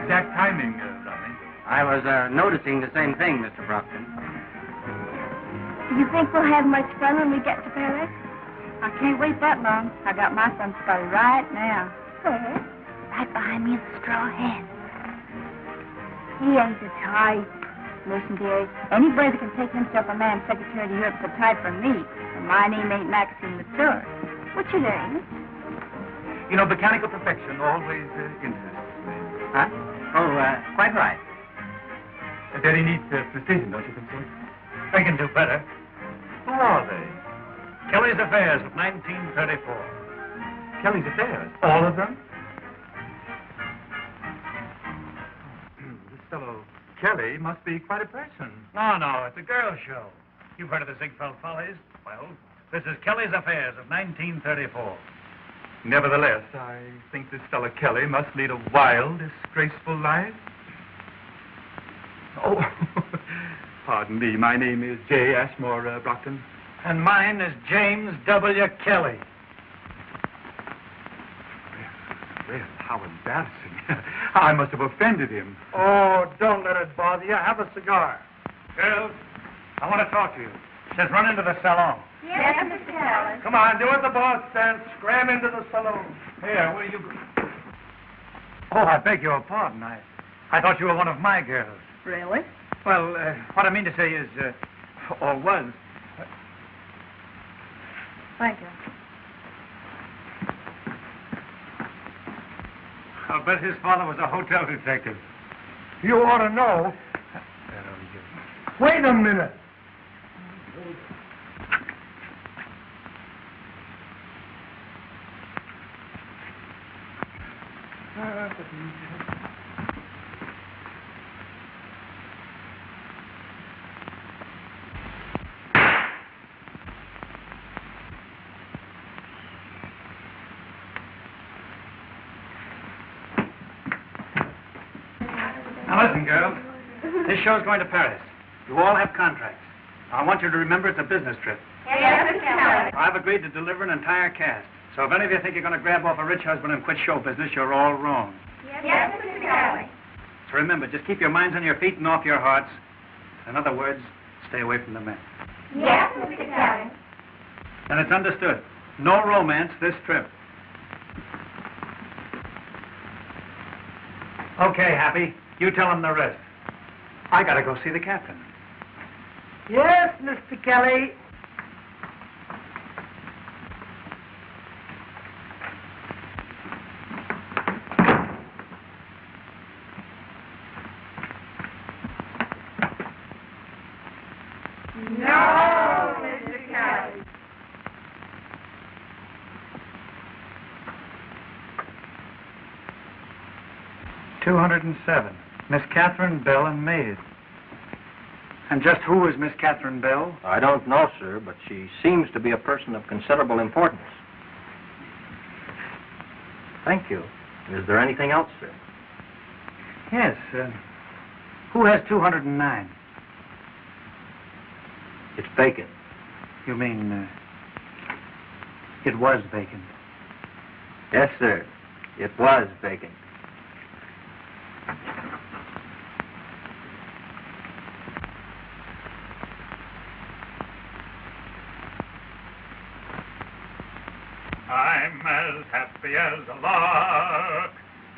exact timing, Rodney? I was noticing the same thing, Mr. Brockton. Do you think we'll have much fun when we get to Paris? I can't wait that long. I got my fun started right now. Where? Right behind me in the straw hat. He ain't a type. Listen, dearie, anybody that can take himself a man secretary to Europe's a type for me. And my name ain't Maxine Mature. What's your name? You know, mechanical perfection always interests me. Huh? Oh, quite right. Very neat precision, don't you think so? I can do better. Who are they? Kelly's Affairs of 1934. Kelly's Affairs? All of them? This fellow Kelly must be quite a person. No, it's a girl show. You've heard of the Ziegfeld Follies? Well, this is Kelly's Affairs of 1934. Nevertheless, I think this fellow Kelly must lead a wild, disgraceful life. Oh, pardon me. My name is J. Ashmore Brockton. And mine is James W. Kelly. Well, how embarrassing. I must have offended him. Oh, don't let it bother you. Have a cigar. Girls, I want to talk to you. Just run into the salon. Yes, Mr. Kelly. Come on, do what the boss says. Scram into the saloon. Here, where you go? Oh, I beg your pardon. I thought you were one of my girls. Really? Well, what I mean to say is, or was... Thank you. I'll bet his father was a hotel detective. You ought to know. Wait a minute. Now listen, girls. This show's going to Paris. You all have contracts. I want you to remember it's a business trip. Yes, Mr. Kelly. I've agreed to deliver an entire cast. So if any of you think you're going to grab off a rich husband and quit show business, you're all wrong. Yes, Mr. Kelly. So remember, just keep your minds on your feet and off your hearts. In other words, stay away from the men. Yes, Mr. Kelly. And it's understood. No romance this trip. Okay, Happy. You tell them the rest. I gotta go see the captain. Yes, Mr. Kelly. No, Mr. Kelly. $207. Miss Catherine Bell and maid. And just who is Miss Catherine Bell? I don't know, sir, but she seems to be a person of considerable importance. Thank you. Is there anything else, sir? Yes. Who has 209? It's vacant. You mean, it was vacant? Yes, sir. It was vacant. I'm as happy as a lark,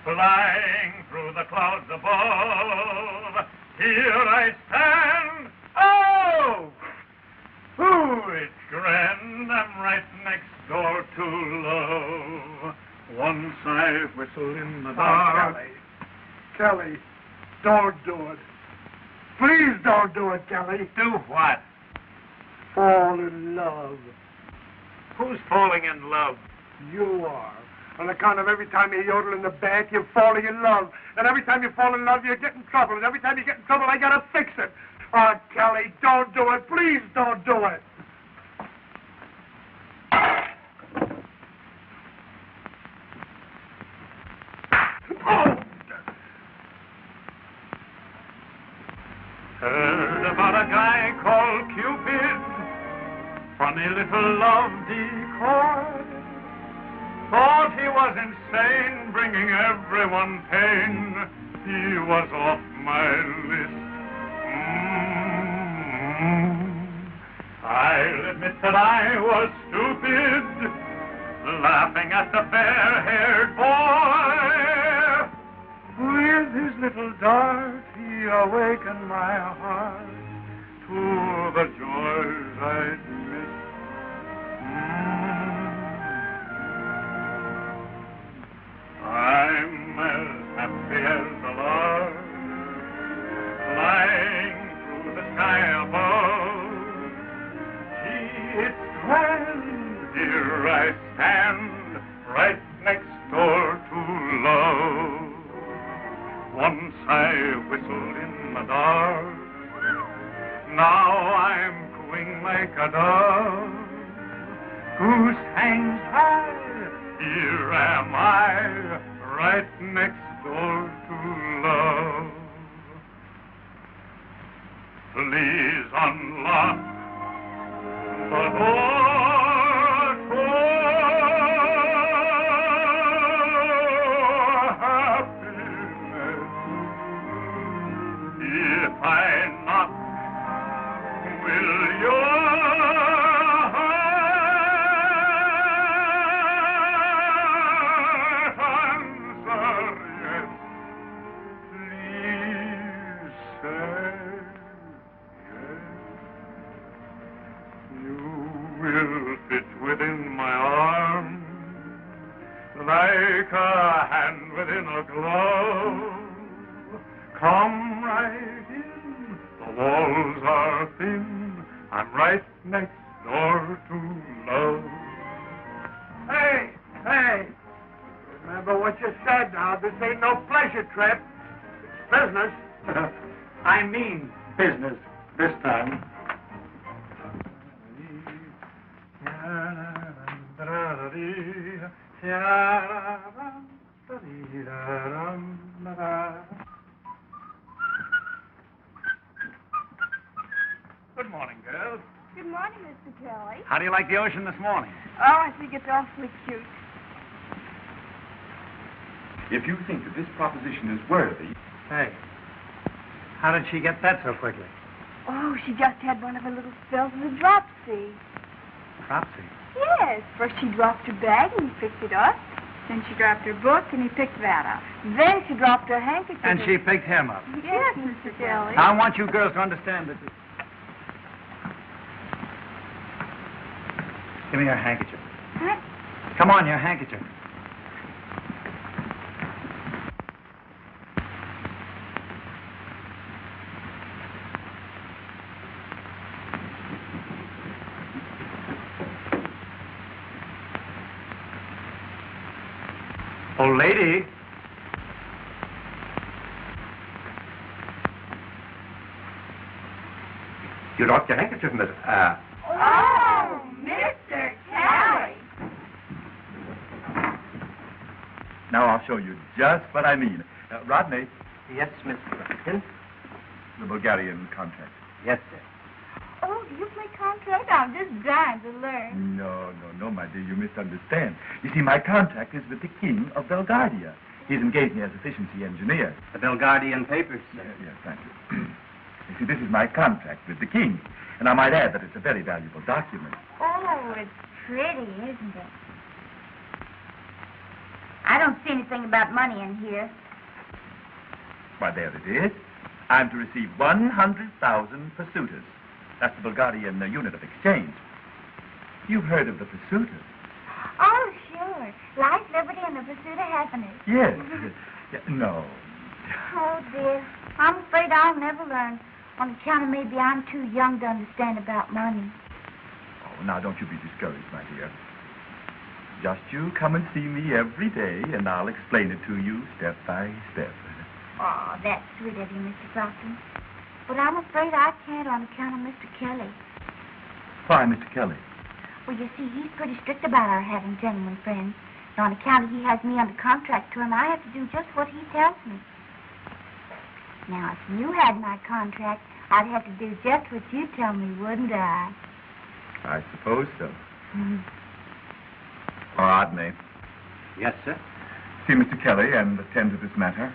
flying through the clouds above. Here I stand. Oh! Ooh, it's grand. I'm right next door to love. Once I whistle in the dark. Kelly, don't do it. Please don't do it, Kelly. Do what? Fall in love. Who's falling in love? You are. On account of every time you yodel in the bath, you're falling in love. And every time you fall in love, you get in trouble. And every time you get in trouble, I gotta fix it. Oh, Kelly, don't do it. Please don't do it. Oh! Heard about a guy called Cupid, funny little love decoy. Thought he was insane, bringing everyone pain. he was off my list. I'll admit that I was stupid, laughing at the fair-haired boy. With his little dart, he awakened my heart to the joys I'd missed. I'm as happy as a lark, flying through the sky above. Gee, it's grand, here I stand, right next door to love. Once I whistled in the dark, now I'm cooing like a dove. Goose hangs high, here am I, right next door to love. Please unlock the door to happiness. If I knock, will you like a hand within a glove? Come right in, the walls are thin, I'm right next door to love. Hey, hey, remember what you said now. This ain't no pleasure trip. It's business. I mean business this time. Good morning, girls. Good morning, Mr. Kelly. How do you like the ocean this morning? Oh, I think it's awfully cute. If you think that this proposition is worthy... Hey, how did she get that so quickly? Oh, she just had one of her little spells of the dropsy. Dropsy? Yes. First she dropped her bag and he picked it up. Then she dropped her book and he picked that up. Then she dropped her handkerchief. And she picked him up. Yes, Mr. Kelly. Now, I want you girls to understand that... Give me your handkerchief. Huh? Come on, your handkerchief. Old lady. You dropped your handkerchief, Miss... Oh, Mr. Kelly. Now I'll show you just what I mean. Rodney. Yes, Miss Robertson. The Bulgarian contract. Yes, sir. Oh, do you play contract? I'm just dying to learn. No, my dear, you misunderstand. You see, my contract is with the King of Belgardia. He's engaged me as efficiency engineer. The Belgardian papers, sir. Yes, thank you. You see, this is my contract with the King. And I might add that it's a very valuable document. Oh, it's pretty, isn't it? I don't see anything about money in here. Why, there it is. I'm to receive 100,000 pursuiters. That's the Bulgarian unit of exchange. You've heard of the pursuiters? Oh, sure. Life, liberty, and the pursuit of happiness. Yes. No. Oh, dear. I'm afraid I'll never learn. On account of maybe I'm too young to understand about money. Oh, now don't you be discouraged, my dear. Just you come and see me every day, and I'll explain it to you step by step. Oh, that's sweet of you, Mr. Robertson. But I'm afraid I can't on account of Mr. Kelly. Why, Mr. Kelly? Well, you see, he's pretty strict about our having gentlemen friends. And on account of he has me under contract to him, I have to do just what he tells me. Now, if you had my contract, I'd have to do just what you tell me, wouldn't I? I suppose so. Rodney. Yes, sir. See Mr. Kelly and attend to this matter.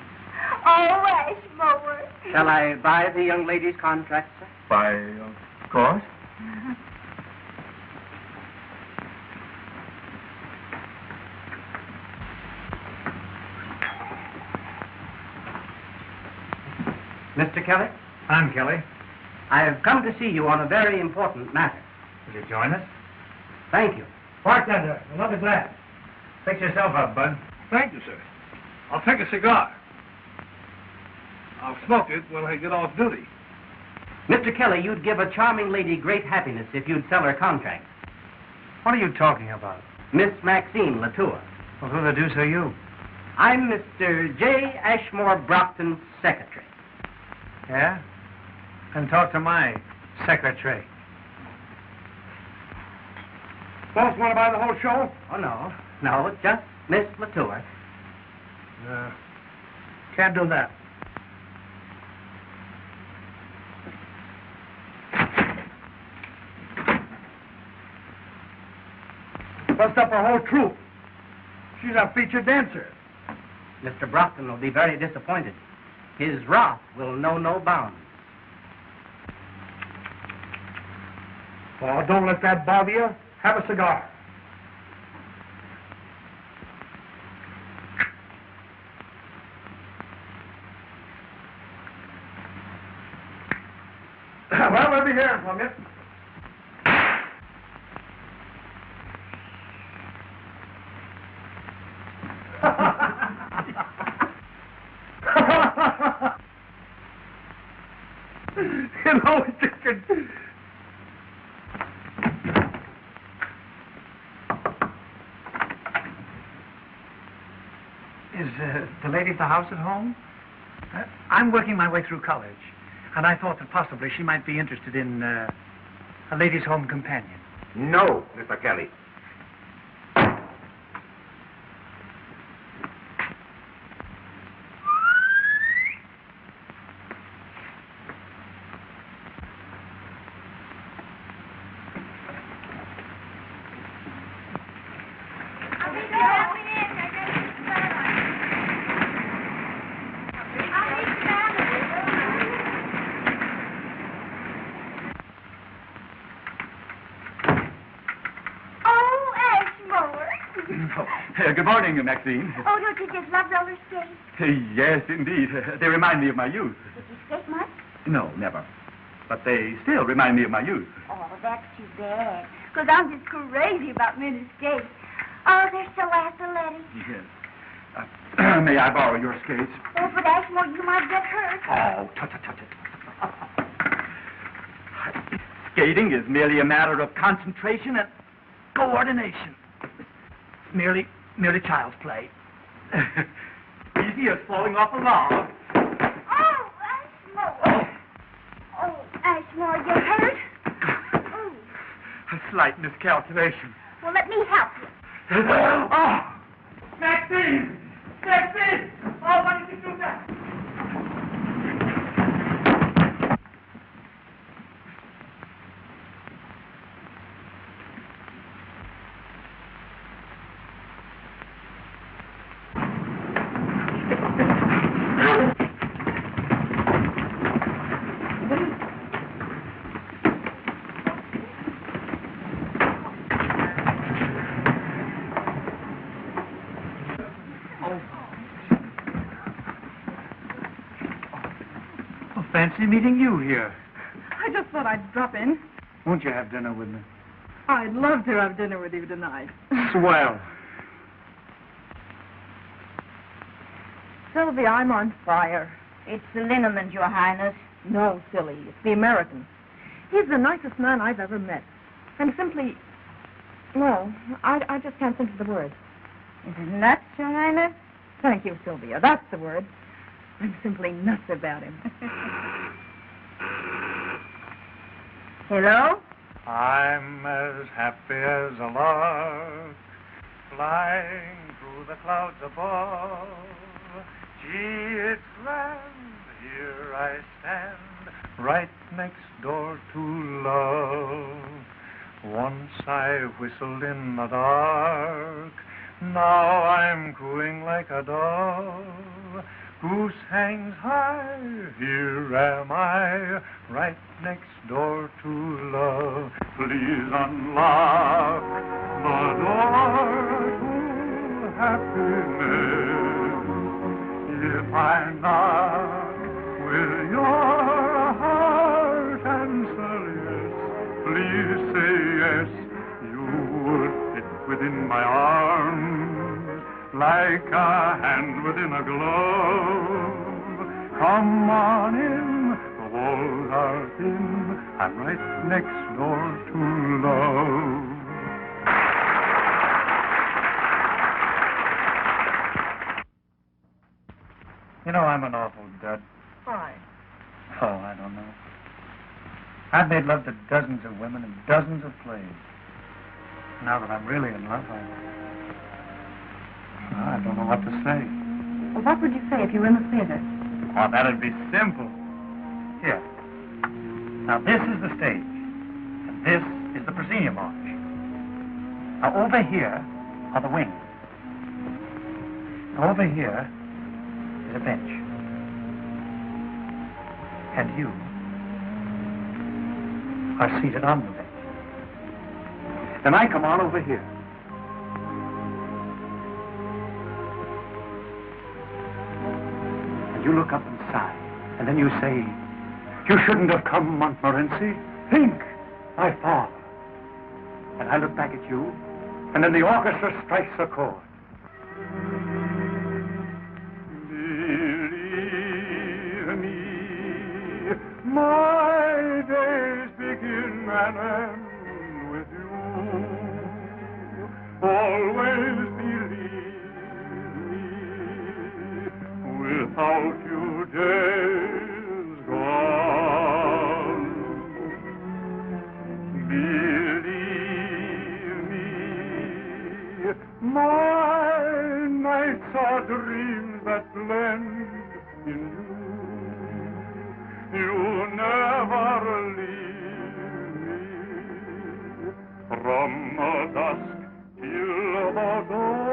Oh, Ashmore. Shall I buy the young lady's contract, sir? Why, of course. Mr. Kelly? I'm Kelly. I have come to see you on a very important matter. Will you join us? Thank you. Bartender, another glass. Fix yourself up, Bud. Thank you, sir. I'll take a cigar. I'll smoke it when I get off duty. Mr. Kelly, you'd give a charming lady great happiness if you'd sell her contract. What are you talking about? Miss Maxine Latour. Well, who the deuce are you? I'm Mr. J. Ashmore Brockton's secretary. Yeah? Then talk to my secretary. Boss want to buy the whole show? Oh, no. No, it's just Miss Latour. Can't do that. Bust up our whole troupe. She's our featured dancer. Mr. Brockton will be very disappointed. His wrath will know no bounds. Oh, don't let that bother you. Have a cigar. Well, let me hear from you. You know, Dickens. Is the lady at the house at home? I'm working my way through college, and I thought that possibly she might be interested in a ladies' home companion. No, Mr. Kelly. Good morning, Maxine. Oh, don't you just love roller skates? Yes, indeed. They remind me of my youth. Did you skate much? No, never. But they still remind me of my youth. Oh, that's too bad. Because I'm just crazy about mini skates. Oh, they're so athletic. Yes. May I borrow your skates? Oh, but Ashmore, you might get hurt. Oh, tut. Skating is merely a matter of concentration and coordination. Merely child's play. Easy as falling off a log. Oh, Ashmore. Oh, Ashmore, you hurt? Oh. A slight miscalculation. Well, let me help you. Oh! Maxine! Maxine! Oh, why did you do that? Fancy meeting you here. I just thought I'd drop in. Won't you have dinner with me? I'd love to have dinner with you tonight. Swell. Sylvia, I'm on fire. It's the liniment, Your Highness. No, silly. It's the American. He's the nicest man I've ever met. And simply... No, I just can't think of the word. Is it nuts, Your Highness? Thank you, Sylvia. That's the word. I'm simply nuts about him. Hello? I'm as happy as a lark, flying through the clouds above. Gee, it's grand, here I stand, right next door to love. Once I whistled in the dark, now I'm cooing like a dove. Goose hangs high, here am I, right next door to love. Please unlock the door to happiness. If I knock, will your heart answer yes? Please say yes, you would fit within my arms like a hand within a glove. Come on in, the walls are thin, I'm right next door to love. You know, I'm an awful dud. Why? Oh, I don't know. I've made love to dozens of women and dozens of plays. Now that I'm really in love, I don't know what to say. Well, what would you say if you were in the theater? Oh, that'd be simple. Here. Now, this is the stage, and this is the proscenium arch. Now, over here are the wings. Now, over here is a bench. And you are seated on the bench. Then I come on over here. You look up and sigh, and then you say, "You shouldn't have come, Montmorency. Think, my father." And I look back at you, and then the orchestra strikes a chord. Believe me, my days begin and end with you. Always believe me, without you days gone. Believe me, my nights are dreams that blend in you. You never leave me from the dusk till the dawn.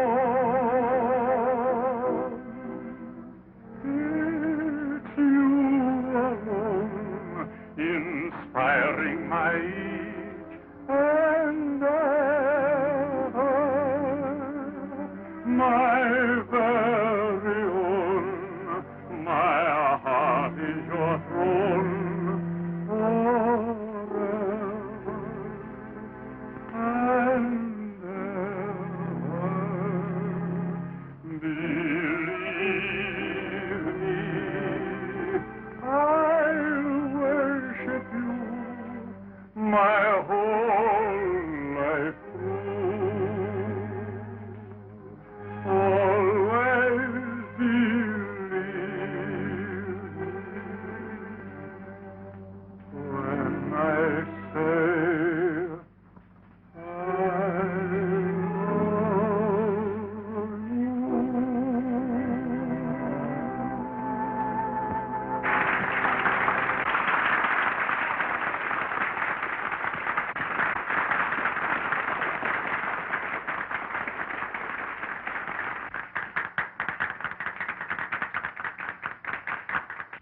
It's you alone, inspiring my each and ever, my very own. My heart is your throne forever and ever. Believe me, I'll worship you my whole life through. Always believe me when I say I love you.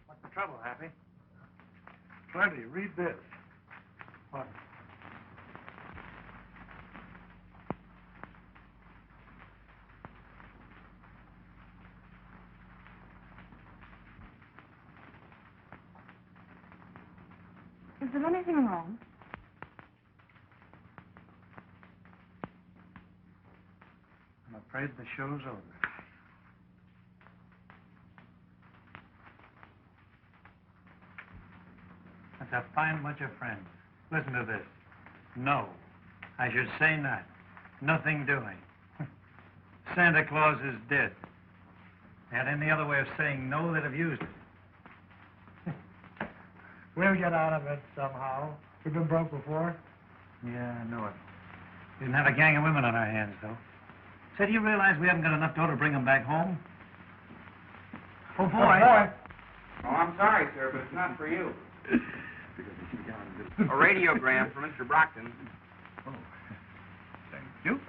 What's the trouble, Happy? Plenty. Read this. What? Is there anything wrong? I'm afraid the show's over. That's a fine bunch of friends. Listen to this. No. I should say not. Nothing doing. Santa Claus is dead. Had any other way of saying no, they'd have used it. We'll get out of it somehow. We've been broke before. Yeah, I know it. We didn't have a gang of women on our hands, though. Say, do you realize we haven't got enough dough to bring them back home? Oh, boy. Oh, I'm sorry, sir, but it's not for you. A radiogram for Mr. Brockton. Oh, thank you.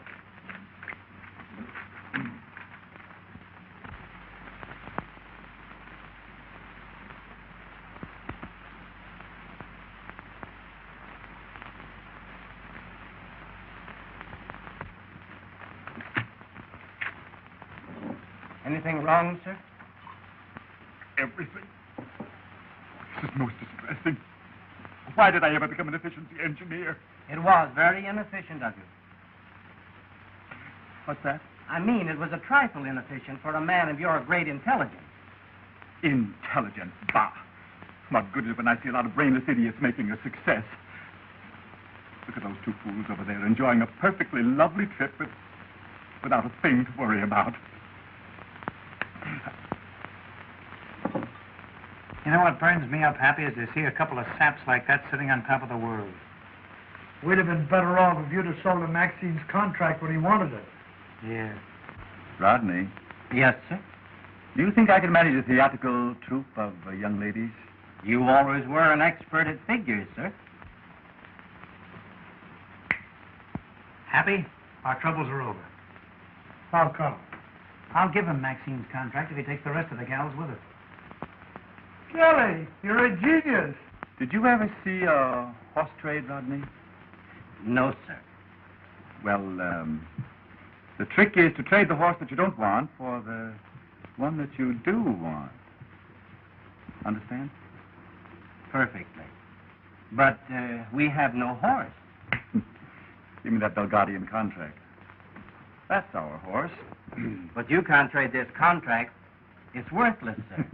Anything wrong, sir? Everything. This is most distressing. Why did I ever become an efficiency engineer? It was very inefficient of you. What's that? I mean, it was a trifle inefficient for a man of your great intelligence. Intelligence, bah. What good is it when I see a lot of brainless idiots making a success? Look at those two fools over there enjoying a perfectly lovely trip without a thing to worry about. You know what burns me up happy is to see a couple of saps like that sitting on top of the world. We'd have been better off if you'd have sold him Maxine's contract when he wanted it. Yeah. Rodney, Yes, sir. do you think I can manage a theatrical troupe of young ladies? You always were an expert at figures, sir. Happy? Our troubles are over. How come? I'll give him Maxine's contract if he takes the rest of the gals with her. Kelly, you're a genius. Did you ever see a horse trade, Rodney? No, sir. Well, the trick is to trade the horse that you don't want for the one that you do want. Understand? Perfectly. But we have no horse. Give me that Belgadian contract. That's our horse. But you can't trade this contract. It's worthless, sir.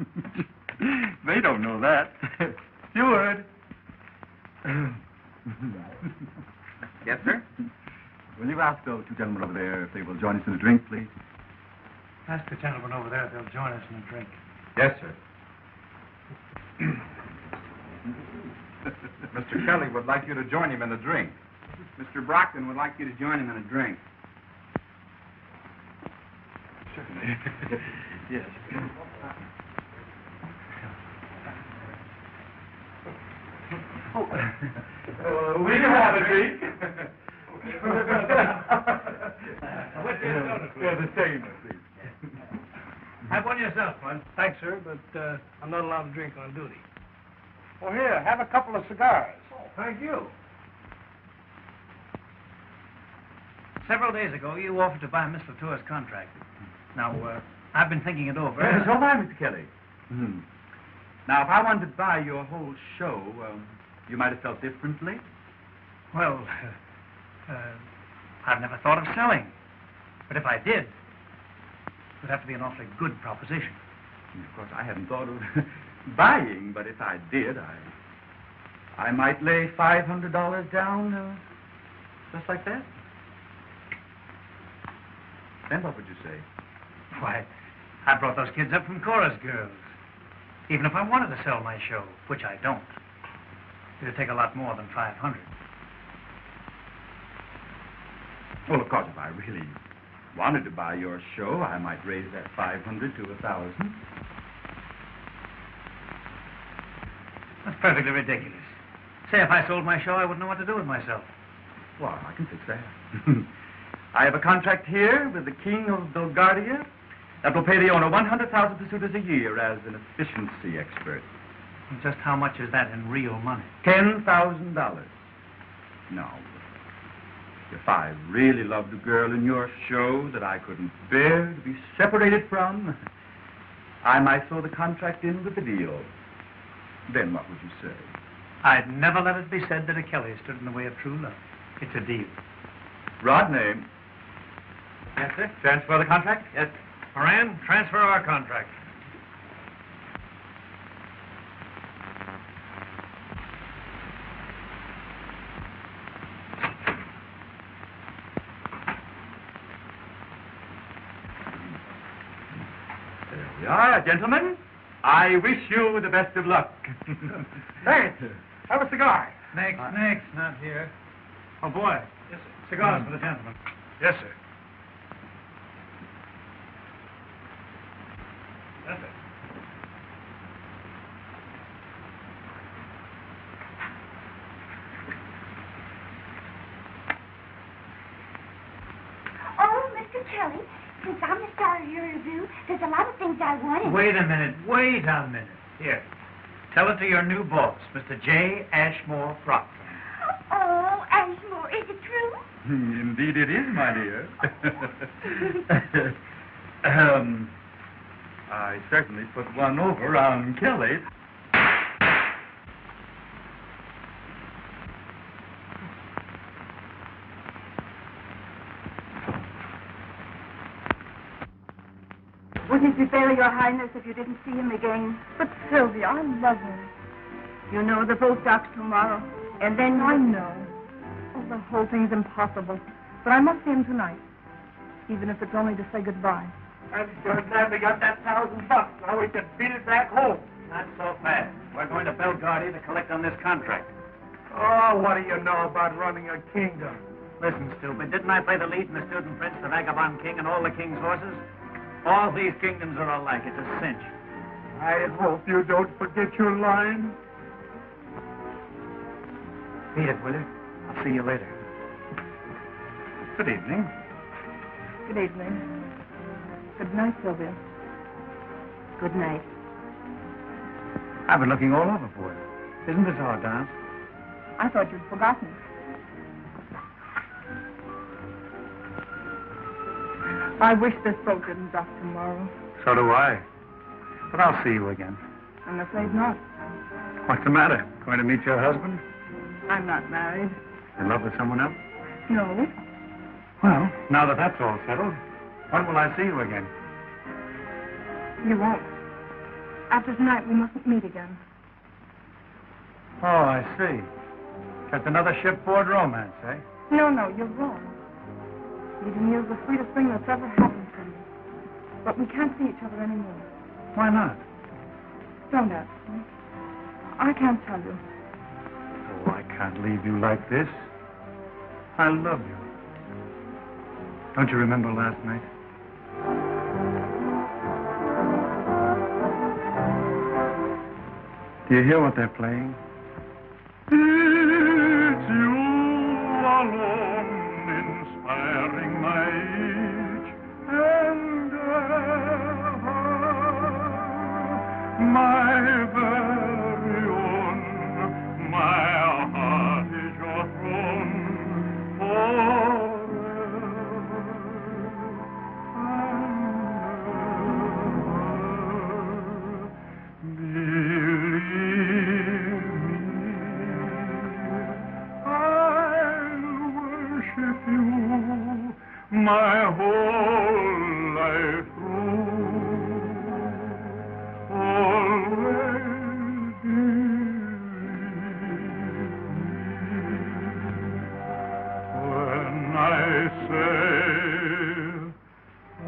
They don't know that. Steward. Yes, sir? Will you ask those two gentlemen over there if they will join us in a drink, please? Ask the gentlemen over there if they'll join us in a drink. Yes, sir. Mr. Kelly would like you to join him in a drink. Mr. Brockton would like you to join him in a drink. Certainly. Yes. We can have a drink. The same, please. Have one yourself, Bud. Thanks, sir, but I'm not allowed to drink on duty. Well, here, have a couple of cigars. Oh, thank you. Several days ago, you offered to buy Miss Latour's contract. Now, I've been thinking it over. So am I, Mr. Kelly. Now, if I wanted to buy your whole show, you might have felt differently. Well, I've never thought of selling. But if I did, it would have to be an awfully good proposition. Of course, I hadn't thought of buying, but if I did, I might lay $500 down, just like that. Then what would you say? Why, I brought those kids up from chorus girls. Even if I wanted to sell my show, which I don't, it'd take a lot more than $500. Well, of course, if I really wanted to buy your show, I might raise that $500 to $1,000. That's perfectly ridiculous. Say, if I sold my show, I wouldn't know what to do with myself. Well, I can fix that. I have a contract here with the King of Bulgaria that will pay the owner 100,000 pursuiters a year as an efficiency expert. And just how much is that in real money? $10,000. Now, if I really loved a girl in your show that I couldn't bear to be separated from, I might throw the contract in with the deal. Then what would you say? I'd never let it be said that a Kelly stood in the way of true love. It's a deal. Rodney. Yes, sir? Transfer the contract? Yes. Moran, transfer our contract. There we are, gentlemen. I wish you the best of luck. Hey, have a cigar. Next, not here. Oh, boy. Yes, sir. Cigars for the gentleman. Yes, sir. Yes, sir. Oh, Mr. Kelly, since I'm the star of your review, there's a lot of things I wanted. Wait a minute. Here. Tell it to your new boss, Mr. J. Ashmore Brockton. Oh, Ashmore, is it true? Indeed it is, my dear. I certainly put one over on Kelly. Wouldn't it be better, Your Highness, if you didn't see him again? But, Sylvia, I love him. You know the boat docks tomorrow, and then... I know. Oh, the whole thing's impossible. But I must see him tonight, even if it's only to say goodbye. I'm sure glad we got that $1,000. Now we can beat it back home. Not so fast. We're going to Belgravia to collect on this contract. Oh, what do you know about running a kingdom? Listen, stupid, didn't I play the lead in The Student Prince, The Vagabond King, and All the King's Horses? All these kingdoms are alike. It's a cinch. I hope you don't forget your line. Beat it, will you? I'll see you later. Good evening. Good evening. Good night, Sylvia. Good night. I've been looking all over for you. Isn't this our dance? I thought you'd forgotten. I wish this boat didn't dock tomorrow. So do I. But I'll see you again. I'm afraid not. What's the matter? Going to meet your husband? I'm not married. In love with someone else? No. Well, now that that's all settled, when will I see you again? You won't. After tonight, we mustn't meet again. Oh, I see. Just another shipboard romance, eh? No, you're wrong. Meeting you is the sweetest thing that's ever happened to me. But we can't see each other anymore. Why not? Don't ask me. I can't tell you. Oh, I can't leave you like this. I love you. Don't you remember last night? Do you hear what they're playing? It's you alone inspiring my each endeavor, my very own. My heart is your throne forever and ever. Believe my whole life through, always when I say I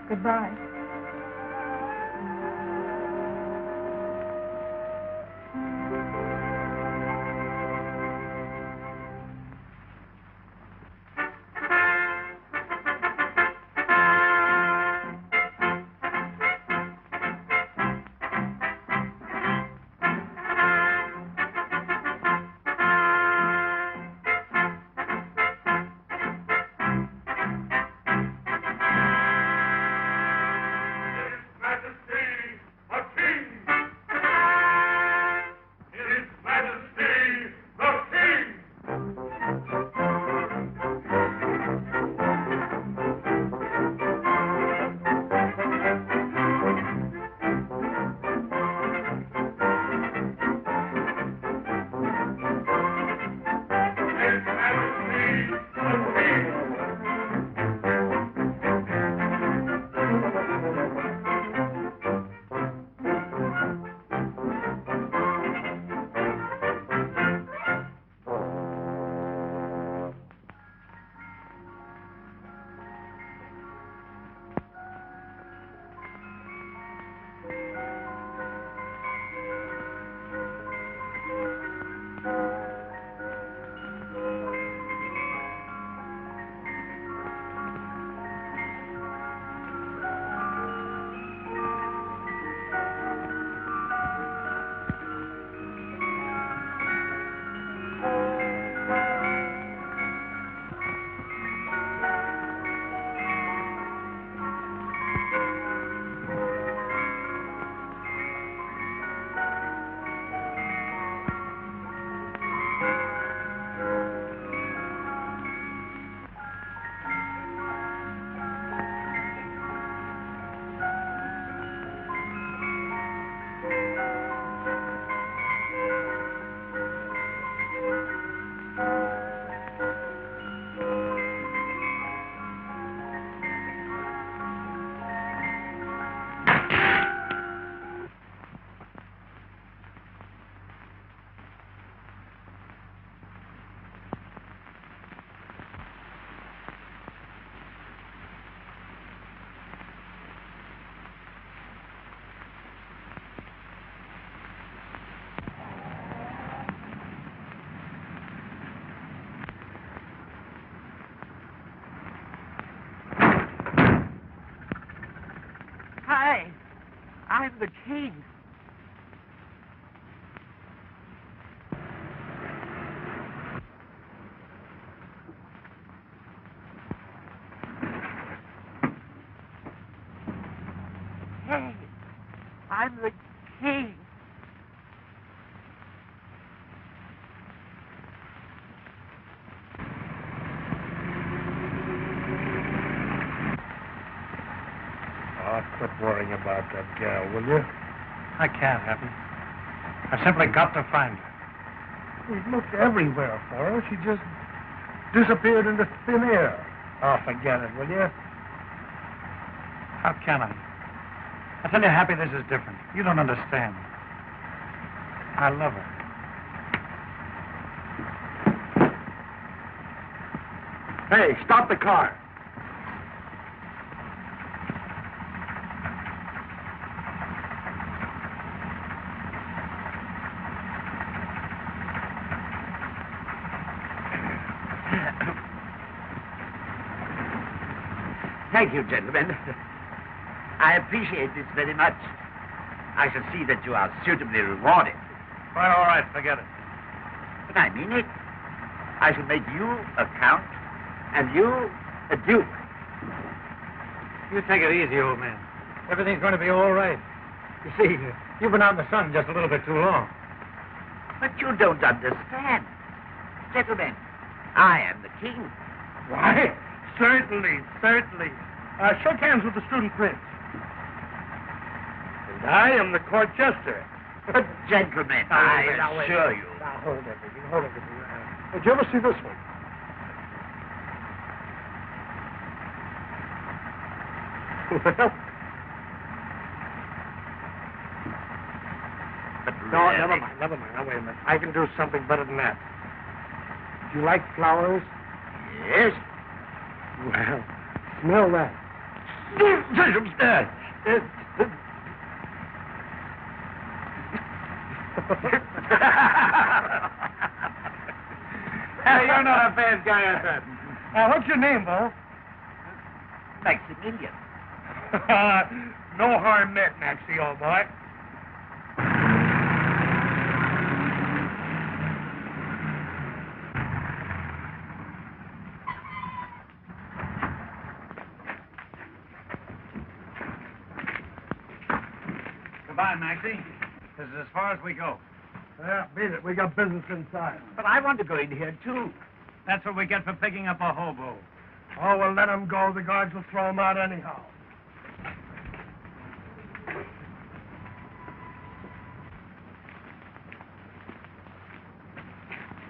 Goodbye. Hi. I'm the king. Hey, I'm the king. Oh, quit worrying about that gal, will you? I can't, Happy. I've simply got to find her. We've looked everywhere for her. She just disappeared into thin air. Oh, forget it, will you? How can I? I tell you, Happy, this is different. You don't understand. I love her. Hey, stop the car. Thank you, gentlemen. I appreciate this very much. I shall see that you are suitably rewarded. Well, all right, forget it. But I mean it. I shall make you a count and you a duke. You take it easy, old man. Everything's going to be all right. You see, you've been out in the sun just a little bit too long. But you don't understand. Gentlemen, I am the king. Why? Certainly, certainly. Shake hands with the student prince. And I am the court jester. But, gentlemen, I assure you. Now, hold everything, hold everything. Did you ever see this one? Well, But no, really, never mind. Now, wait a minute. I can do something better than that. Do you like flowers? Yes. Well, smell that. Hey, you're not a bad guy at that. What's your name, Bo? Maximilian. No harm met, Maxie, old boy. Goodbye, Maxie. This is as far as we go. Yeah, beat it. We got business inside. But I want to go in here, too. That's what we get for picking up a hobo. Oh, well, let him go. The guards will throw him out anyhow.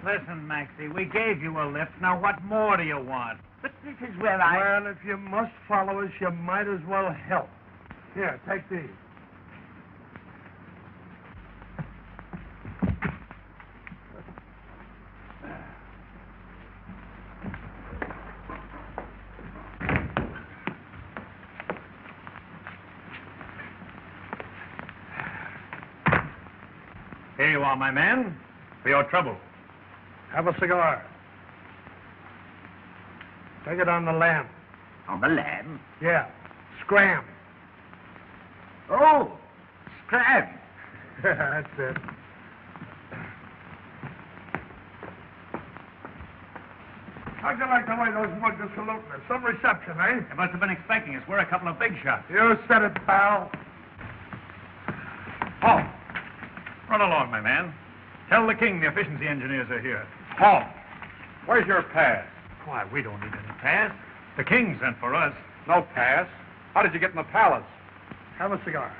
Listen, Maxie, we gave you a lift. Now, what more do you want? But this is where I... Well, if you must follow us, you might as well help. Here, take these. Here you are, my man, for your trouble. Have a cigar. Take it on the lamb. On the lamb? Yeah. Scram. Oh, scram. That's it. How'd you like the way those mugs are saluting us? Some reception, eh? You must have been expecting us. We're a couple of big shots. You said it, pal. Halt. Run along, my man. Tell the king the efficiency engineers are here. Halt! Where's your pass? Why, we don't need any pass. The king sent for us. No pass. How did you get in the palace? Have a cigar.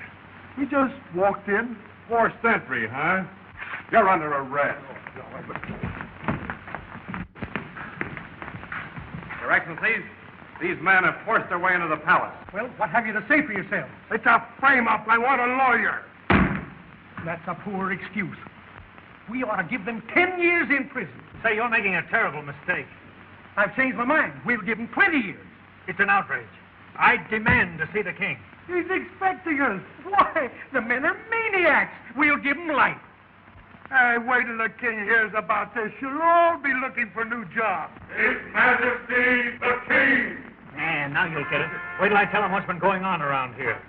We just walked in. Forced entry, huh? You're under arrest. Your Excellencies, these men have forced their way into the palace. Well, what have you to say for yourself? It's a frame-up. I want a lawyer. That's a poor excuse. We ought to give them 10 years in prison. Say, you're making a terrible mistake. I've changed my mind. We'll give them 20 years. It's an outrage. I demand to see the king. He's expecting us. Why? The men are maniacs. We'll give them life. Hey, wait till the king hears about this. You'll all be looking for new jobs. His Majesty the King! And now you'll get it. Wait till I tell him what's been going on around here.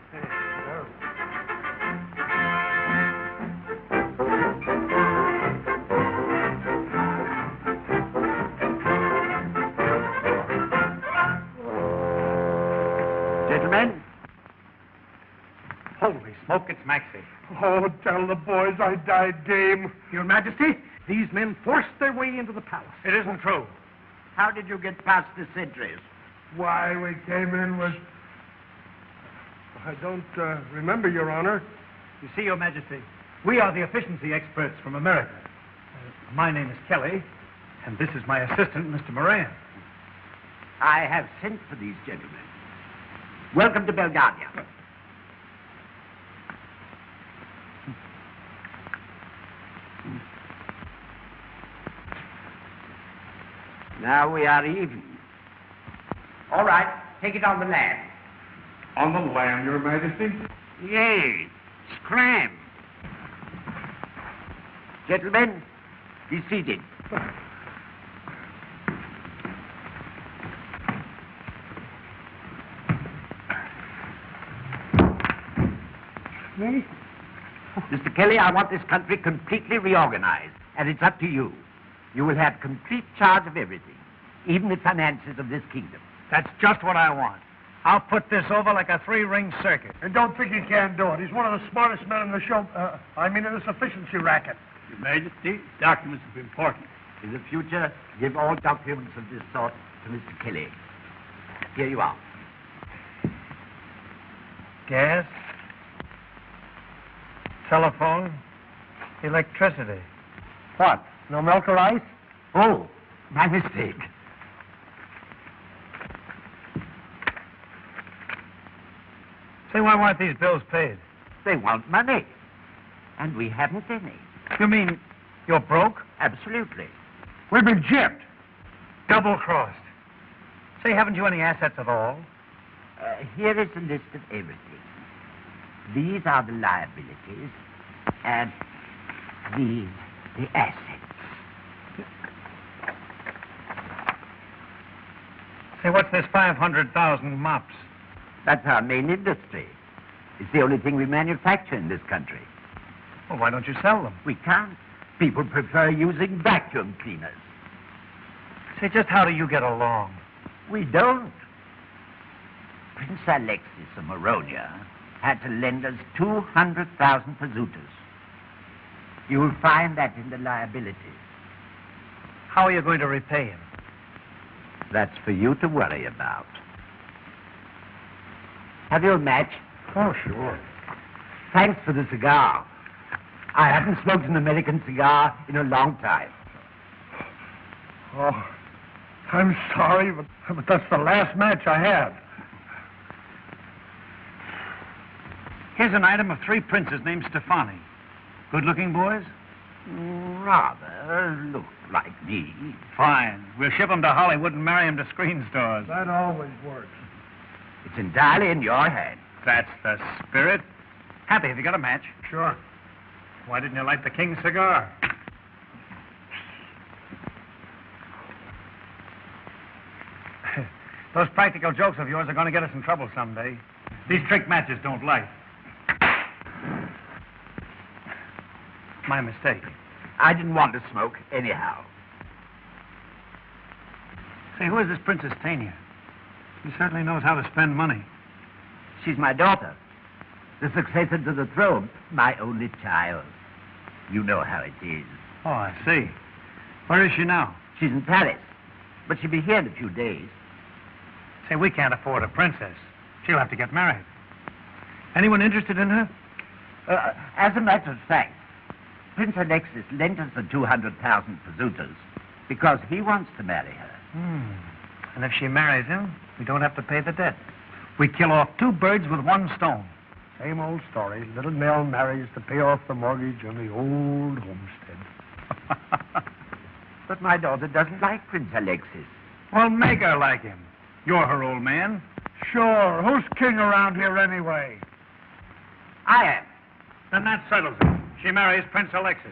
Holy smoke, it's Maxie. Oh, tell the boys I died game. Your Majesty, these men forced their way into the palace. It isn't true. How did you get past the sentries? Why, we came in with... I don't remember, Your Honor. You see, Your Majesty, we are the efficiency experts from America. My name is Kelly, and this is my assistant, Mr. Moran. I have sent for these gentlemen. Welcome to Belgravia. Now we are even. All right, take it on the land. On the land, Your Majesty? Yes, scram. Gentlemen, be seated. Me? Mr. Kelly, I want this country completely reorganized, and it's up to you. You will have complete charge of everything, even the finances of this kingdom. That's just what I want. I'll put this over like a three-ring circuit. And don't think he can't do it. He's one of the smartest men in the show. In this efficiency racket. Your Majesty, documents are important. In the future, give all documents of this sort to Mr. Kelly. Here you are. Gas, telephone, electricity. What? No milk or ice? Oh, my mistake. Say, why weren't these bills paid? They want money, and we haven't any. You mean you're broke? Absolutely. We've been gypped. Double-crossed. Say, haven't you any assets at all? Here is a list of everything. These are the liabilities, and these the assets. Say, what's this 500,000 mops? That's our main industry. It's the only thing we manufacture in this country. Well, why don't you sell them? We can't. People prefer using vacuum cleaners. Say, just how do you get along? We don't. Prince Alexis of Moronia had to lend us 200,000 pesetas. You will find that in the liabilities. How are you going to repay him? That's for you to worry about. Have you a match? Oh, sure. Thanks for the cigar. I haven't smoked an American cigar in a long time. Oh, I'm sorry, but that's the last match I had. Here's an item of 3 princes named Stefani. Good-looking boys? Rather look like me. Fine. We'll ship them to Hollywood and marry them to screen stars. That always works. It's entirely in your hands. That's the spirit. Happy, have you got a match? Sure. Why didn't you light the king's cigar? Those practical jokes of yours are going to get us in trouble someday. These trick matches don't light. My mistake. I didn't want to smoke anyhow. Say, who is this Princess Tania? She certainly knows how to spend money. She's my daughter, the successor to the throne, my only child. You know how it is. Oh, I see. Where is she now? She's in Paris, but she'll be here in a few days. Say, we can't afford a princess. She'll have to get married. Anyone interested in her? As a matter of fact, Prince Alexis lent us the 200,000 pesetas because he wants to marry her. And if she marries him, we don't have to pay the debt. We kill off 2 birds with 1 stone. Same old story. Little Nell marries to pay off the mortgage on the old homestead. But my daughter doesn't like Prince Alexis. Well, make her like him. You're her old man. Sure. Who's king around here anyway? I am. Then that settles it. She marries Prince Alexis.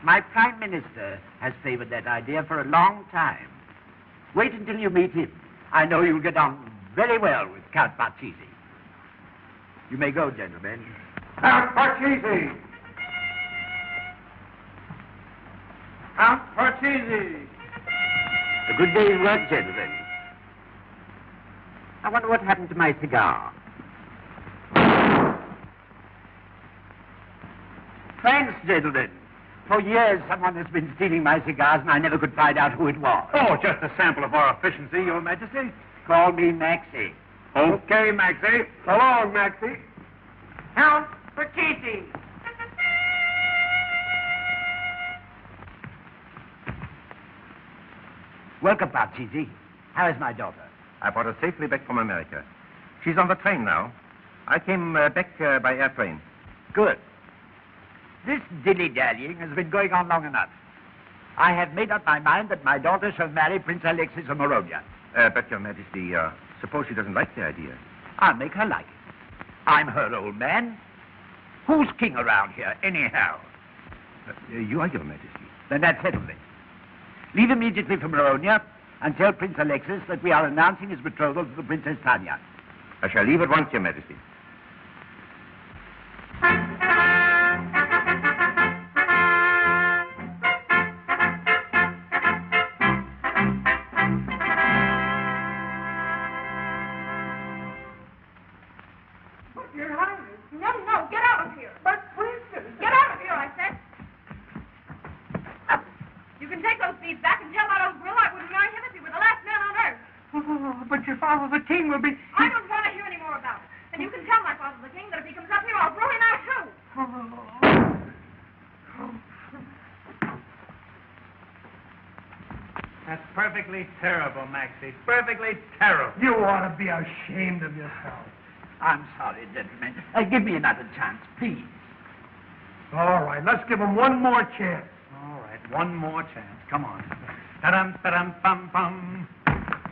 My prime minister has favored that idea for a long time. Wait until you meet him. I know you'll get on very well with Count Parchisi. You may go, gentlemen. Count Parchisi! Count Parchisi! A good day's work, gentlemen. I wonder what happened to my cigar. Thanks, gentlemen. For years, someone has been stealing my cigars, and I never could find out who it was. Oh, just a sample of our efficiency, Your Majesty. Call me Maxie. Okay, Maxie. So long, Maxie. Now for Kitty. Welcome, Parcheesi. How is my daughter? I brought her safely back from America. She's on the train now. I came back by airplane. Good. This dilly-dallying has been going on long enough. I have made up my mind that my daughter shall marry Prince Alexis of Moronia. But, Your Majesty, suppose she doesn't like the idea. I'll make her like it. I'm her old man. Who's king around here, anyhow? You are, Your Majesty. Then that's settled it. Leave immediately for Moronia and tell Prince Alexis that we are announcing his betrothal to the Princess Tanya. I shall leave at once, Your Majesty. Your Highness. No, get out of here. But, Princess. Get out of here, I said. You can take those beads back and tell that old grill I wouldn't marry him if he were the last man on earth. Oh, but your father, the king, will be... I don't want to hear any more about it. And you can tell my father, the king, that if he comes up here, I'll throw him out, too. That's perfectly terrible, Maxie. Perfectly terrible. You ought to be ashamed of yourself. I'm sorry, gentlemen. Give me another chance, please. All right, let's give him one more chance. All right, one more chance. Come on. Ta-dum, ta-dum, bum.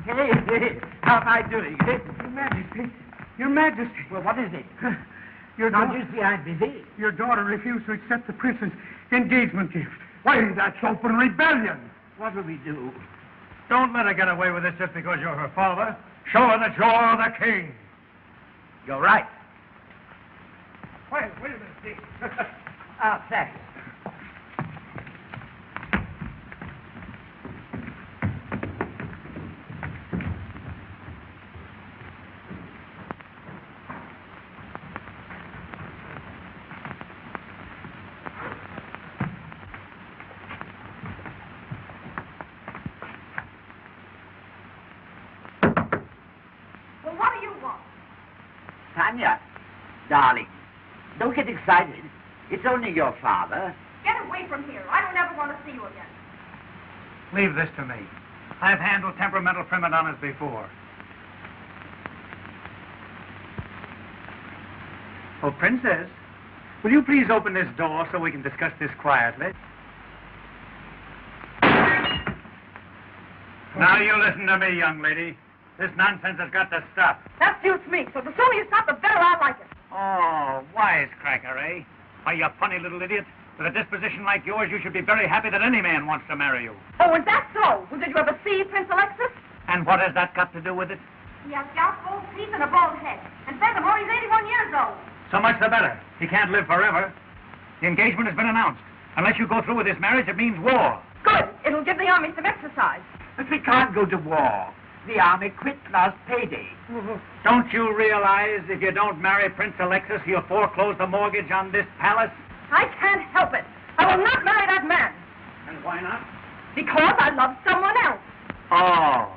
Hey, how am I doing? Your Majesty. Your Majesty. Well, what is it? Your Not daughter, just the I'm busy. your daughter refused to accept the prince's engagement gift. Why, that's open rebellion. What will we do? Don't let her get away with this just because you're her father. Show her that you're the king. You're right. Wait a minute, Steve. Thanks. Well, what do you want? Tanya, darling, don't get excited. It's only your father. Get away from here. I don't ever want to see you again. Leave this to me. I've handled temperamental prima donnas before. Oh, Princess, will you please open this door so we can discuss this quietly? Now you listen to me, young lady. This nonsense has got to stop. That suits me, so the sooner you stop, the better I like it. Oh, wisecracker, eh? Why, you funny little idiot. With a disposition like yours, you should be very happy that any man wants to marry you. Oh, is that so? Well, did you ever see Prince Alexis? And what has that got to do with it? He has gout, gold teeth, and a bald head. And furthermore, he's 81 years old. So much the better. He can't live forever. The engagement has been announced. Unless you go through with this marriage, it means war. Good. It'll give the army some exercise. But we can't go to war. The army quit last payday. Don't you realize if you don't marry Prince Alexis, he'll foreclose the mortgage on this palace? I can't help it. I will not marry that man. And why not? Because I love someone else. Oh.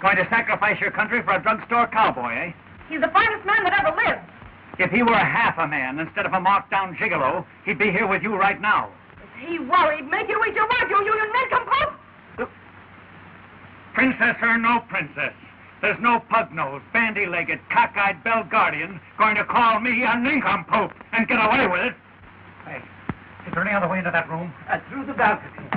Going to sacrifice your country for a drugstore cowboy, eh? He's the finest man that ever lived. If he were half a man instead of a marked-down gigolo, he'd be here with you right now. If he worried, make you eat your words, you nincompoop. Princess or no princess, there's no pug-nosed, bandy-legged, cockeyed Belgardian going to call me a nincompoop and get away with it. Hey, is there any other way into that room? Through the balcony.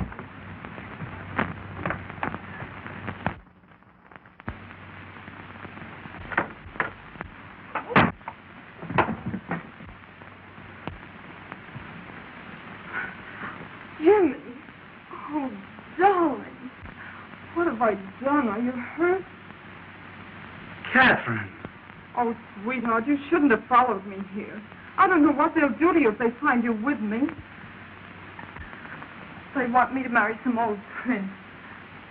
Jimmy. Oh, darling. What have I done? Are you hurt? Catherine. Oh, sweetheart, you shouldn't have followed me here. I don't know what they'll do to you if they find you with me. They want me to marry some old prince.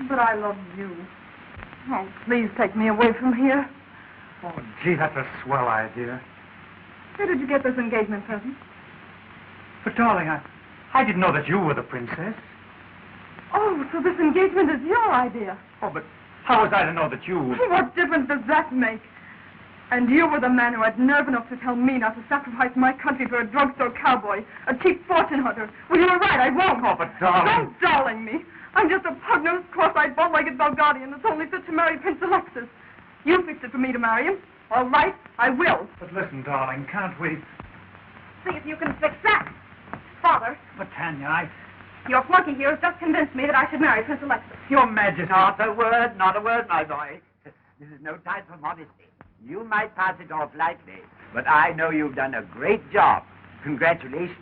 But I love you. Oh, please take me away from here. Oh, gee, that's a swell idea. Where did you get this engagement present? But, darling, I didn't know that you were the princess. Oh, so this engagement is your idea. Oh, but how was I to know that you... What difference does that make? And you were the man who had nerve enough to tell me not to sacrifice my country for a drugstore cowboy, a cheap fortune hunter. Well, you were right, I won't. Oh, but darling... Don't darling me. I'm just a pug-nosed, cross-eyed, bow-legged Belgardian that's only fit to marry Prince Alexis. You fixed it for me to marry him. All right, I will. But listen, darling, can't we... See if you can fix that. Father, But, Tanya, your flunky here has just convinced me that I should marry Prince Alexis. Your Majesty... Not a word, my boy. This is no time for modesty. You might pass it off lightly, but I know you've done a great job. Congratulations.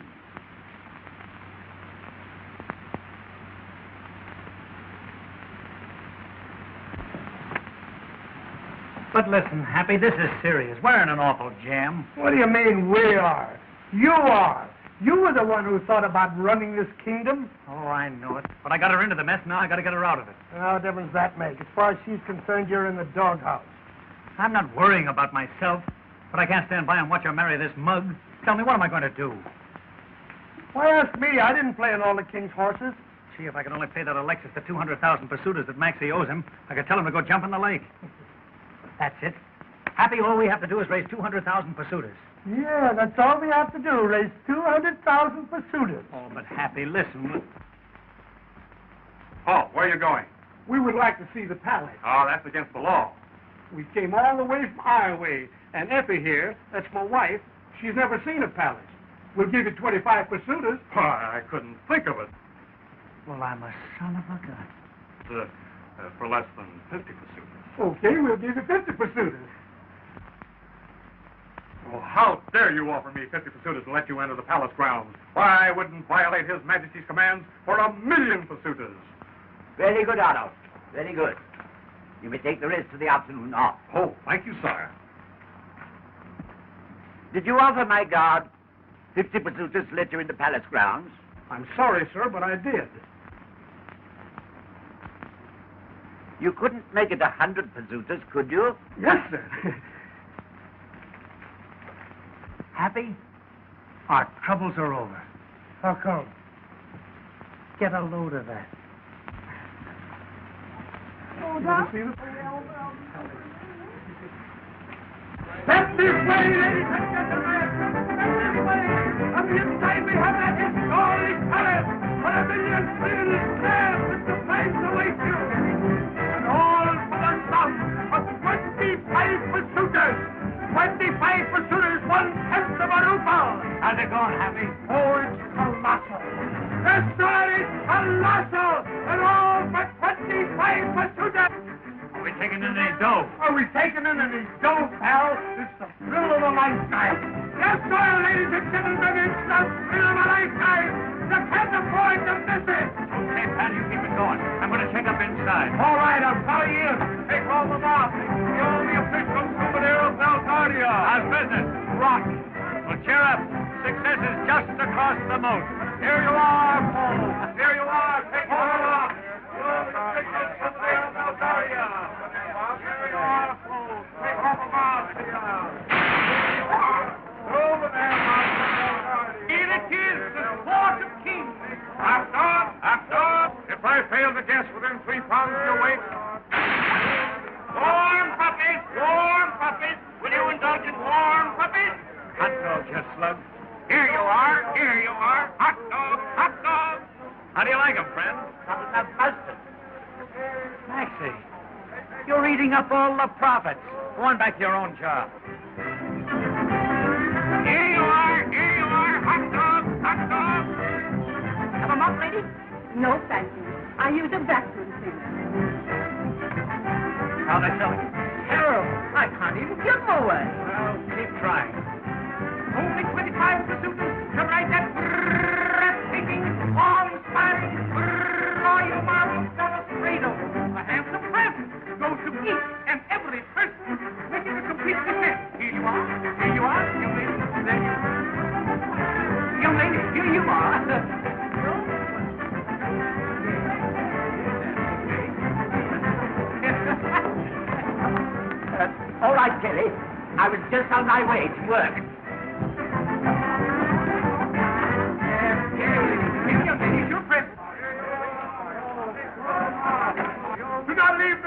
But listen, Happy, this is serious. We're in an awful jam. What do you mean, we are? You are. You were the one who thought about running this kingdom. Oh, I know it. But I got her into the mess, now I got to get her out of it. Now, what difference does that make? As far as she's concerned, you're in the doghouse. I'm not worrying about myself, but I can't stand by and watch her marry this mug. Tell me, what am I going to do? Why ask me? I didn't play on all the king's horses. Gee, if I could only pay that Alexis the 200,000 pursuiters that Maxie owes him, I could tell him to go jump in the lake. That's it. Happy, all we have to do is raise 200,000 pursuiters. Yeah, that's all we have to do, raise 200,000 pursuiters. Oh, but Happy, listen. Oh, where are you going? We would like to see the palace. Oh, that's against the law. We came all the way from our way, and Effie here, that's my wife, she's never seen a palace. We'll give you 25 pursuiters. Why, I couldn't think of it. Well, I'm a son of a gun. For less than 50 pursuiters. Okay, we'll give you 50 pursuiters. Well, how dare you offer me 50 pursuiters and let you enter the palace grounds? Why, I wouldn't violate His Majesty's commands for 1,000,000 pursuiters. Very good, Otto. Very good. You may take the rest of the afternoon off. Oh, thank you, sire. Did you offer my guard 50 pursuiters to let you into palace grounds? I'm sorry, sir, but I did. You couldn't make it 100 pursuiters, could you? Yes, sir. Happy? Our troubles are over. How come? Get a load of that. Oh, Doc? Step this way, ladies and gentlemen. Step this way. On the inside we have that historic palace where 1,000,000 citizens stand with the place await you. And all for the sum of 25 pursuiters. 25 pursuiters, 1/10 of a ruble. How's it going, Happy? Oh, it's colossal. Yes, sir, it's colossal. And all for 25 pursuiters. Are we taking in any dough? Are we taking in any dough, pal? It's the thrill of a lifetime. Yes, sir, ladies and gentlemen, it's the thrill of a lifetime. You can't afford to miss it. Okay, pal, you keep it going. I'm going to check up inside. All right, I'll follow you. Take all the off. The only official souvenir of Belgardia. How's business? Rock. Well, cheer up. Success is just across the moat. Here you are, folks. Here you are. Take all the off. The only official souvenir of Belgardia. Here you are, folks. Take all the off. Over there, here it is, the sport of kings. After. If I fail to guess within 3 pounds of your weight. Warm puppies. Will you indulge in warm puppies? Hot dog, you slug. Here you are. Hot dog. How do you like 'em, friend? Something of mustard. Maxie, you're eating up all the profits. Go on back to your own job. Here you are. Hot dog. Have a mop, lady? No, thank you. I use a vacuum cleaner. How they selling? Terrible. I can't even give them away. Well, keep trying. Only 25 pursuiters to ride that breathtaking, awe-inspiring, royal cradle. A handsome present goes to each and every person, making a complete success. Here you are, young lady. There you are. Young lady, here you are. All right, Kelly. I was just on my way to work.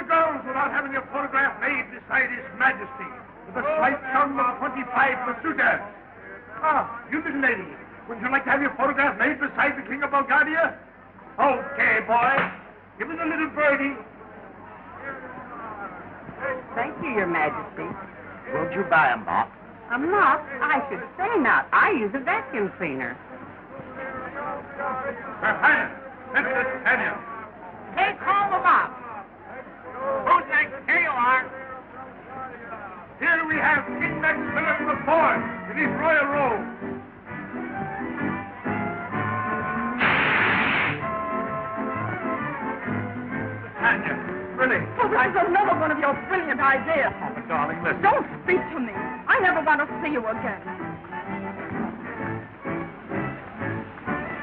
the girls without having your photograph made beside His Majesty with a slight sum of 25 per suitor. Ah, you little lady, wouldn't you like to have your photograph made beside the King of Bulgaria? Okay, boy. Give us a little birdie. Thank you, Your Majesty. Won't you buy a mop? A mop? I should say not. I use a vacuum cleaner. Her Highness, Princess Tanya. Hey, call them up. Who's next? Here you are. Here we have King Maximilian IV in his royal robe. Tanya, really? Oh, this is another one of your brilliant ideas. Oh, but darling, listen. Don't speak to me. I never want to see you again.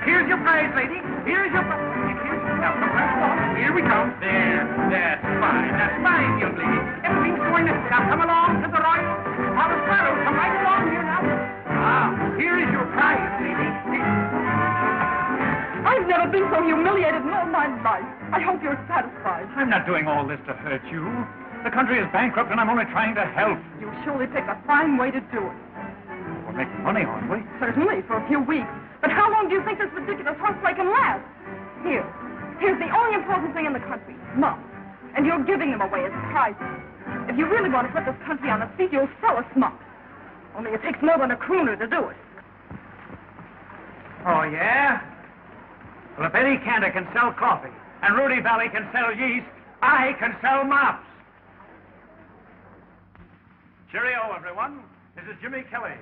Here's your prize, lady. Here's your prize. Now, here we come. There. That's fine. That's fine, young lady. Everything's going to now come along to the royal. Now, the swallow, come right along here now. Ah, here is your prize, lady. I've never been so humiliated in all my life. I hope you're satisfied. I'm not doing all this to hurt you. The country is bankrupt, and I'm only trying to help. You surely picked a fine way to do it. We're making money, aren't we? Certainly, for a few weeks. But how long do you think this ridiculous horseplay can last? Here's the only important thing in the country, muffs. And you're giving them away as prizes. If you really want to put this country on its feet, you'll sell us muffs. Only it takes more than a crooner to do it. Oh, yeah? Well, if Eddie Cantor can sell coffee, and Rudy Valley can sell yeast, I can sell mops. Cheerio, everyone. This is Jimmy Kelly,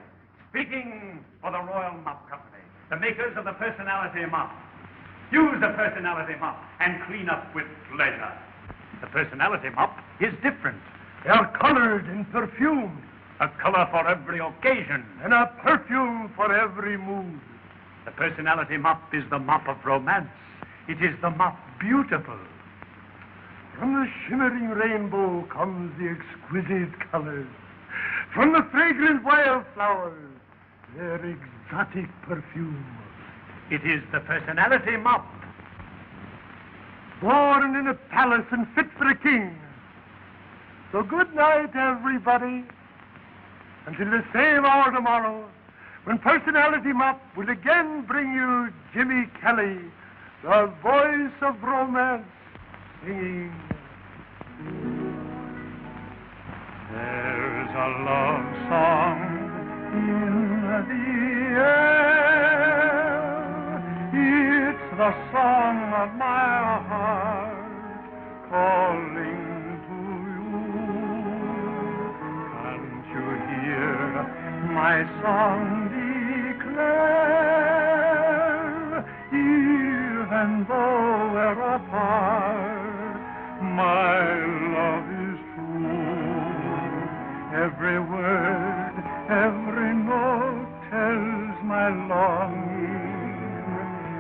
speaking for the Royal Mop Company, the makers of the Personality Mop. Use the Personality Mop and clean up with pleasure. The Personality Mop is different. They are colored and perfumed, A color for every occasion. and a perfume for every mood. The Personality Mop is the mop of romance. It is the mop beautiful. From the shimmering rainbow comes the exquisite colors. From the fragrant wildflowers, their exotic perfume. It is the Personality Mop. Born in a palace and fit for a king. So good night, everybody. Until the same hour tomorrow, when Personality Mop will again bring you Jimmy Kelly, the voice of romance, singing. There's a love song in the air. It's the song of my heart calling to you. Can't you hear my song declare? Even though we're apart, my love is true. Every word, every note tells my longing.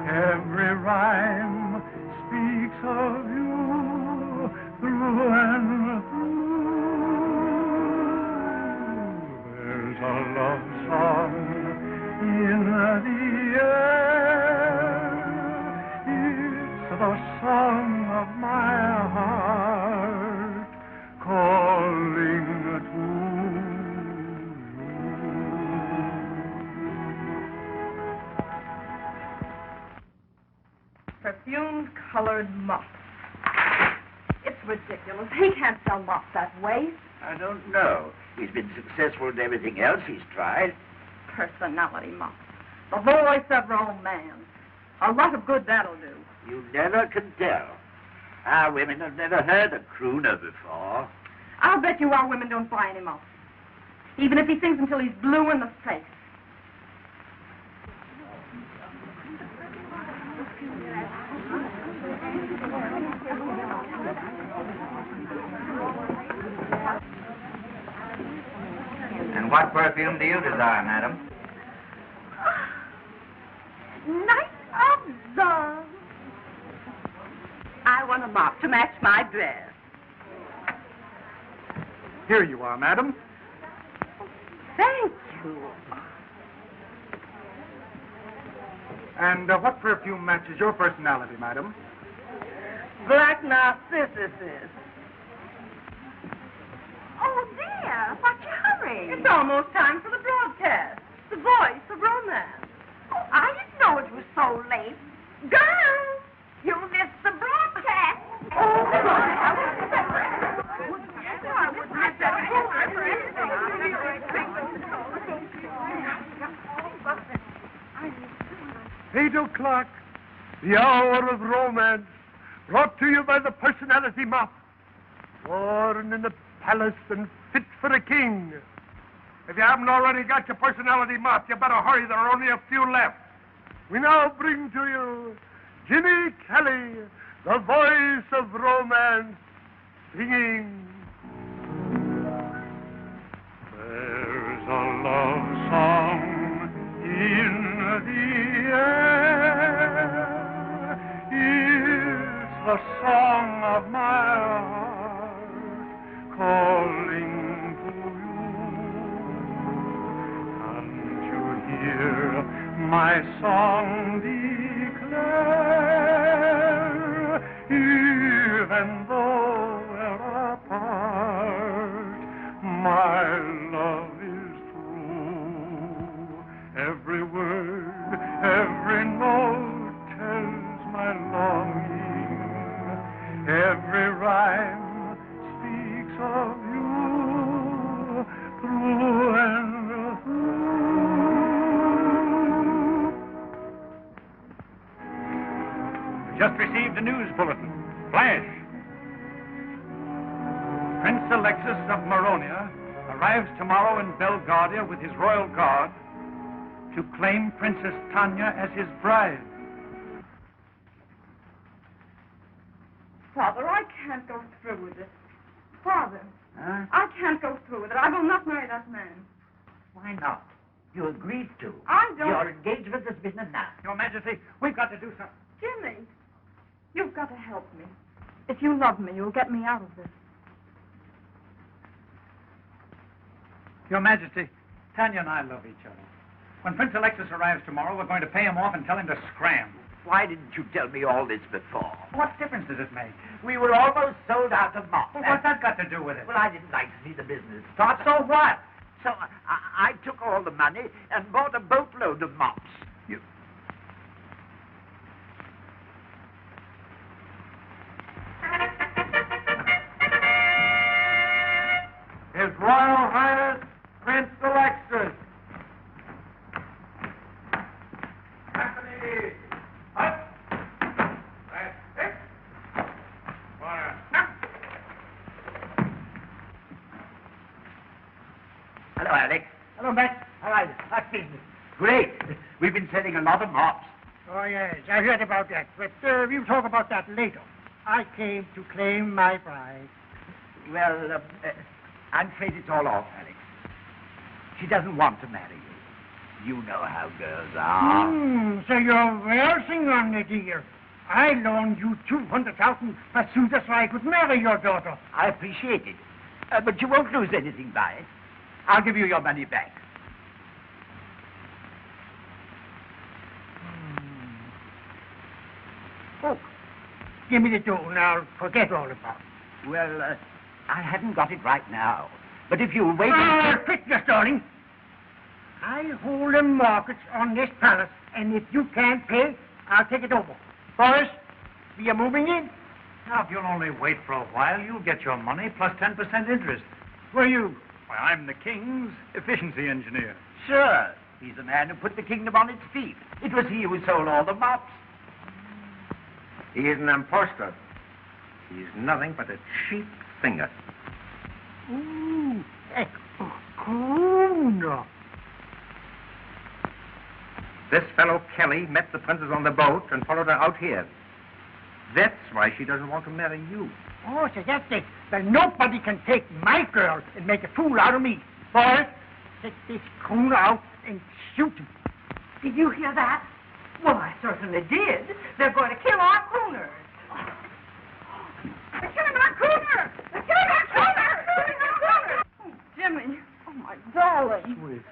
Every rhyme speaks of you through and through. There's a love song in the air. It's the song of my heart calling to you. Perfumed colored muffs. It's ridiculous. He can't sell muffs that way. I don't know. He's been successful in everything else he's tried. Personality muffs. The voice of romance. A lot of good that'll do. You never can tell. Our women have never heard a crooner before. I'll bet you our women don't buy any muffs. Even if he sings until he's blue in the face. And what perfume do you desire, madam? Night of love. I want a mop to match my dress. Here you are, madam. Thank you. And what perfume matches your personality, madam? Black narcissuses. Oh, dear, what's your hurry? It's almost time for the broadcast. The voice of romance. Oh, I didn't know it was so late. Girls, you missed the broadcast. Eight o'clock, the hour of romance, brought to you by the personality mop. Born in the palace and fit for a king. If you haven't already got your personality mop, you better hurry. There are only a few left. We now bring to you Jimmy Kelly, the voice of romance, singing. There's a love song in the air. It's the song of my heart calling to you. Can't you hear my song declare? Even though we're apart, my love is true. Every word, every note tells my longing. Every rhyme speaks of you, through and through. Just received a news bulletin. Flash. Prince Alexis of Maronia arrives tomorrow in Belgravia with his royal guard to claim Princess Tanya as his bride. Father, I can't go through with it. Father, I can't go through with it. I will not marry that man. Why not? You agreed to. I don't... Your engagement has been announced. Your Majesty, we've got to do something. Jimmy, you've got to help me. If you love me, you'll get me out of this. Your Majesty, Tanya and I love each other. When Prince Alexis arrives tomorrow, we're going to pay him off and tell him to scram. Why didn't you tell me all this before? What difference does it make? We were almost sold out of mops. Well, what's that got to do with it? Well, I didn't like to see the business start. So what? So I took all the money and bought a boatload of mops. His Royal Highness, Prince Alexis. Anthony! Up! That's it. Hello, Alex. Hello, Matt. How are you? How's business? Great. We've been selling a lot of mops. Oh, yes, I heard about that, but we'll talk about that later. I came to claim my bride. Well, I'm afraid it's all off, Alex. She doesn't want to marry you. You know how girls are. So you're waltzing on it, dear. I loaned you 200,000 for suitors so I could marry your daughter. I appreciate it. But you won't lose anything by it. I'll give you your money back. Oh, give me the dough and I'll forget all about it. Well, I haven't got it right now. But if you wait... Quickness, darling. I hold the markets on this palace, and if you can't pay, I'll take it over. Boris, we are moving in. Now, if you'll only wait for a while, you'll get your money plus 10% interest. Who are you? Why, I'm the king's efficiency engineer. Sure. He's the man who put the kingdom on its feet. It was he who sold all the mops. He is an impostor. He's nothing but a cheap singer. Ooh, cool. This fellow Kelly met the princess on the boat and followed her out here. That's why she doesn't want to marry you. Oh, so that's it. Then nobody can take my girl and make a fool out of me. Boys, take this coon out and shoot him. Did you hear that? Well, I certainly did. They're going to kill our cooners. They're killing our cooners! They're killing our cooners! They're killing our cooners! Oh, Jimmy. Oh, my darling. Sweet.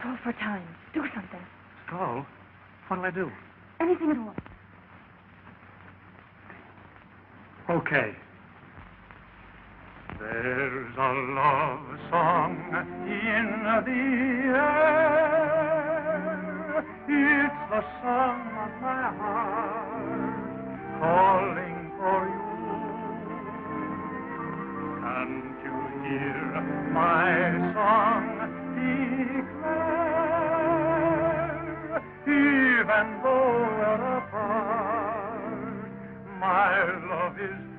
Call for time. Do something. Call? What'll I do? Anything at all. Okay. There's a love song in the air. It's the song of my heart calling for you. Can't you hear my song declare? Even though we're apart, my love is